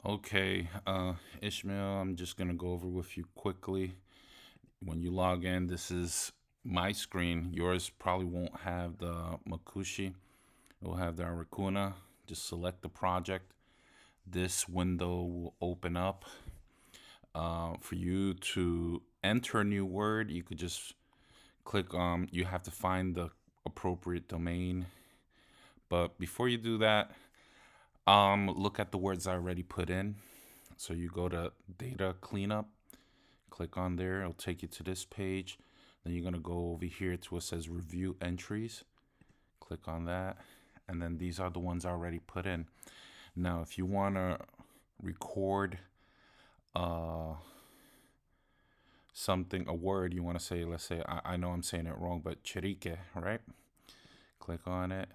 Okay, Ishmael, I'm just gonna go over with you quickly. When you log in, this is my screen. Yours probably won't have the Makushi. It will have the Arakuna. Just select the project. This window will open up. For you to enter a new word, you could just click you have to find the appropriate domain. But before you do that, look at the words I already put in. So you go to data cleanup, click on there, it'll take you to this page. Then you're gonna go over here to what says review entries. Click on that. And then these are the ones I already put in. Now if you wanna record uh something, a word you wanna say, let's say I know I'm saying it wrong, but chirique, right? Click on it.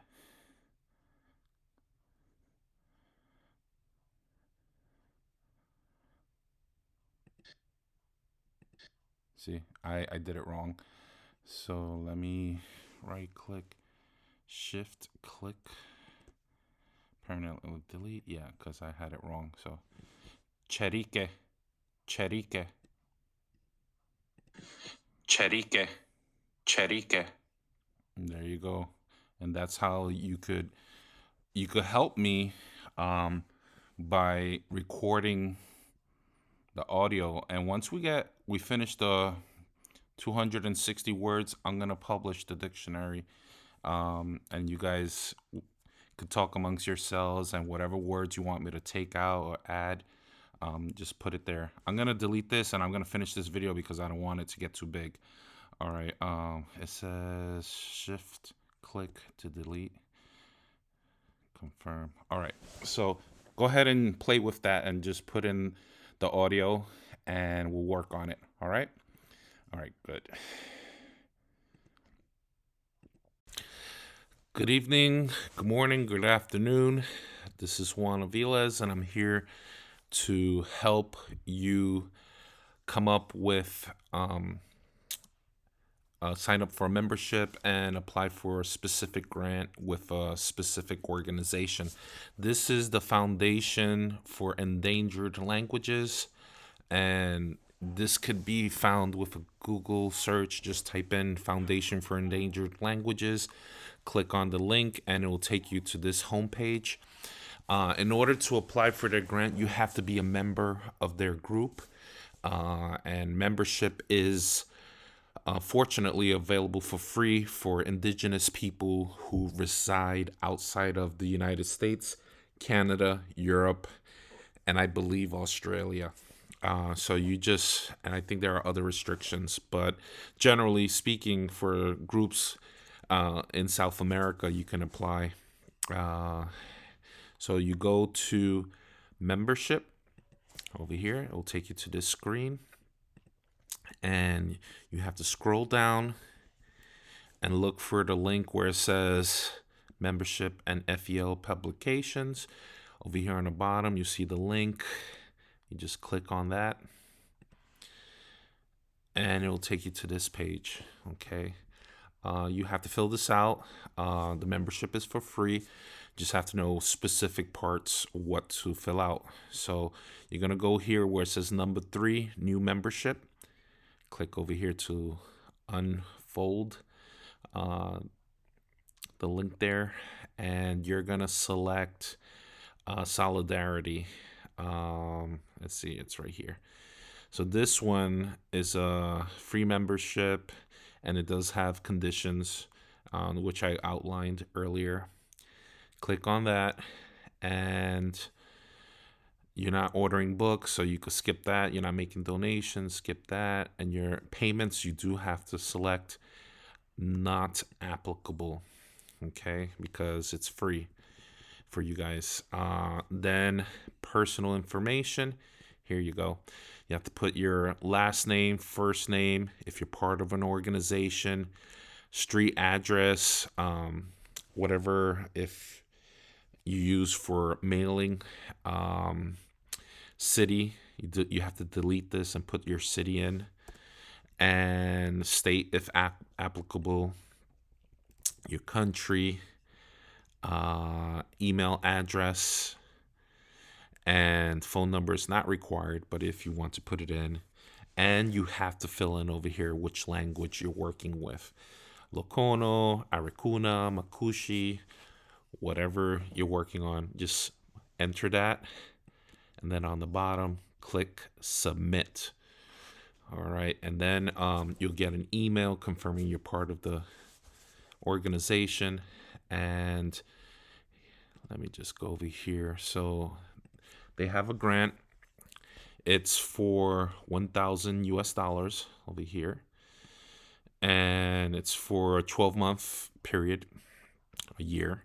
See, I did it wrong. So let me right click, shift click, permanently delete. Yeah, because I had it wrong. So cherique, cherique, cherique, cherique. And there you go. And that's how you could help me um, by recording the audio. And once we finish the 260 words, I'm gonna publish the dictionary. And you guys could talk amongst yourselves, and whatever words you want me to take out or add, just put it there. I'm gonna delete this and I'm gonna finish this video because I don't want it to get too big. All right. It says shift click to delete. Confirm. All right. So go ahead and play with that and just put in the audio, and we'll work on it. All right. All right. Good. Good evening. Good morning. Good afternoon. This is Juan Aviles, and I'm here to help you come up with sign up for a membership and apply for a specific grant with a specific organization. This is the Foundation for Endangered Languages, and this could be found with a Google search. Just type in Foundation for Endangered Languages, click on the link, and it will take you to this homepage. In order to apply for their grant, you have to be a member of their group, and membership is fortunately available for free for indigenous people who reside outside of the United States, Canada, Europe, and I believe Australia. So you just, and I think there are other restrictions, but generally speaking, for groups in South America, you can apply. Uh, so you go to membership over here, it will take you to this screen, and you have to scroll down and look for the link where it says membership and FEL publications. Over here on the bottom, you see the link. You just click on that, and it will take you to this page. Okay. You have to fill this out. The membership is for free. Just have to know specific parts what to fill out. So you're gonna go here where it says number 3, new membership. Click over here to unfold uh, the link there, and you're gonna select solidarity. Let's see, it's right here. So this one is a free membership, and it does have conditions, which I outlined earlier. Click on that, and you're not ordering books, so you could skip that. You're not making donations, skip that. And your payments, you do have to select not applicable, okay, because it's free for you guys. Then personal information. Here you go. You have to put your last name, first name, if you're part of an organization, street address, whatever, if you use for mailing, city. You have to delete this and put your city in, and state if applicable, your country, email address, and phone number is not required, but if you want to put it in, and you have to fill in over here which language you're working with. Lokono, Arakuna, Makushi, whatever you're working on, just enter that. And then on the bottom, click submit. All right. And then you'll get an email confirming you're part of the organization. And let me just go over here. So they have a grant. It's for 1,000 US dollars over here. And it's for a 12-month period, a year.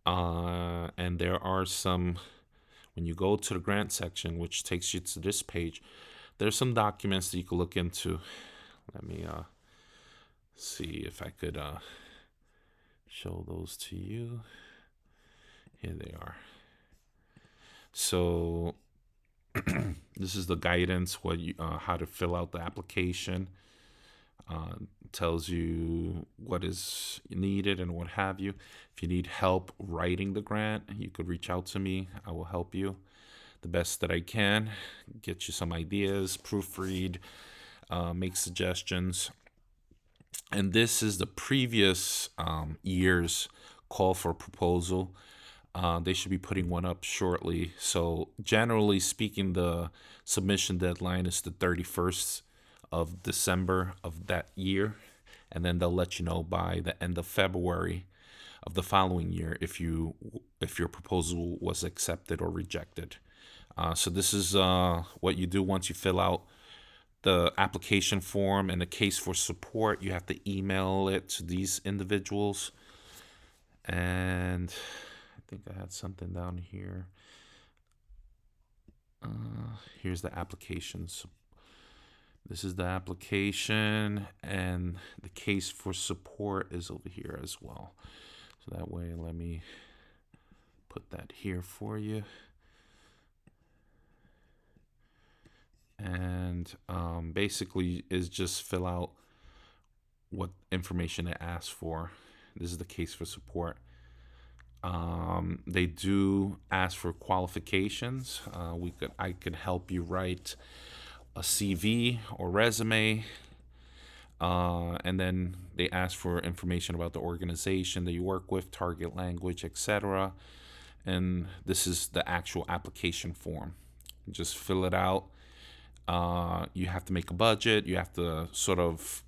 And there are some, when you go to the grant section, which takes you to this page, there's some documents that you can look into. Let me see if I could show those to you. Here they are. So this is the guidance, how to fill out the application. Tells you what is needed and what have you. If you need help writing the grant, you could reach out to me. I will help you the best that I can, get you some ideas, proofread, make suggestions. And this is the previous year's call for proposal. They should be putting one up shortly. So generally speaking, the submission deadline is the 31st of December of that year. And then they'll let you know by the end of February of the following year if your proposal was accepted or rejected. So this is what you do once you fill out the application form and the case for support. You have to email it to these individuals. And I think I had something down here. Here's the applications. This is the application, and the case for support is over here as well. So that way, let me put that here for you. And basically is just fill out what information it asks for. This is the case for support. They do ask for qualifications. I could help you write a CV or resume, and then they ask for information about the organization that you work with, target language, etc. And this is the actual application form. Just fill it out. You have to make a budget. You have to sort of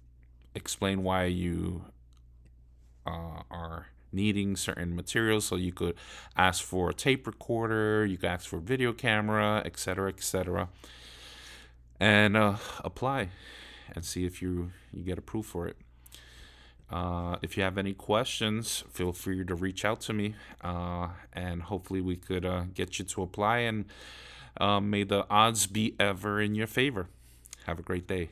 explain why you are needing certain materials. So you could ask for a tape recorder, you could ask for a video camera, etc., etc., and apply and see if you get approved for it. If you have any questions, feel free to reach out to me, and hopefully we could get you to apply, and may the odds be ever in your favor. Have a great day.